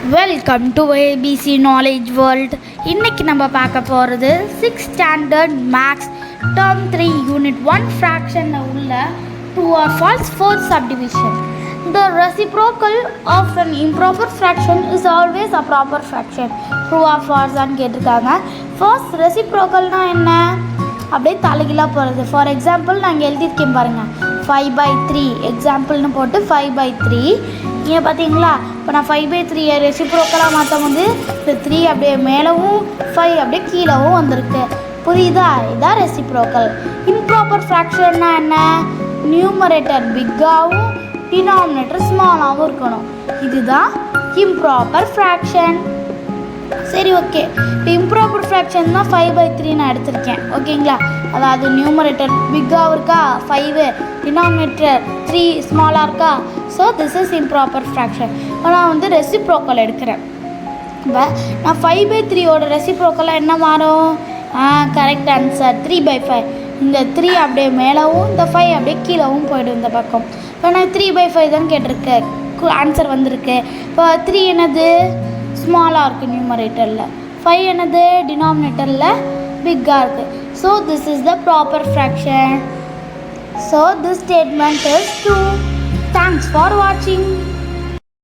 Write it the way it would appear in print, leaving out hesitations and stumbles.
Welcome to ABC knowledge world. இன்றைக்கி நம்ம பார்க்க போகிறது 6th standard maths term 3 unit 1 ஃப்ராக்ஷனில் உள்ள true or false fourth subdivision. The reciprocal of an improper fraction is always a proper fraction. True or false ஆன்னு கேட்டிருக்காங்க. First ரெசிப்ரோக்கல்னால் என்ன? அப்படியே தலைகீழாக போகிறது. ஃபார் எக்ஸாம்பிள் நாங்கள் எழுதியிருக்கேன் பாருங்கள், 5/3 எக்ஸாம்பிள்னு போட்டு 5/3. நீங்கள் பார்த்தீங்களா, இப்போ நான் 5/3 ரெசிப்ரோக்கலாக மாற்றும் போது இந்த 3 அப்படியே மேலவும் 5 அப்படியே கீழவும் வந்திருக்கு. புரியுதா? இதான் ரெசிப்ரோக்கல். இம்ப்ராப்பர் ஃப்ராக்ஷன்னா என்ன? நியூமரேட்டர் பிக்காகவும் டினாமினேட்டர் ஸ்மாலாகவும் இருக்கணும். இதுதான் இம்ப்ராப்பர் ஃப்ராக்ஷன். சரி, ஓகே. இப்போ இம்ப்ராப்பர் ஃப்ராக்ஷன் தான் 5/3 நான் எடுத்திருக்கேன். ஓகேங்களா? அதாவது நியூமரேட்டர் பிக்காக இருக்கா 5, டினாமினேட்டர் 3 ஸ்மாலாக இருக்கா. So this is improper fraction. இப்போ நான் வந்து ரெசிப்ரோக்கல் எடுக்கிறேன். இப்போ நான் 5/3 ரெசிப்ரோக்கலாக என்ன மாறும்? Correct answer 3/5. இந்த 3 அப்படியே மேலவும் இந்த 5 அப்படியே கீழவும் போய்டும் இந்த பக்கம். இப்போ நான் 3/5 தான் கேட்டிருக்கேன், ஆன்சர் வந்திருக்கு. இப்போ 3 என்னது? ஸ்மாலாக இருக்குது நியூமரேட்டரில். 5 என்னது? டினாமினேட்டரில் பிக்காக இருக்குது. So this is the proper fraction. So this statement is true. Thanks for watching.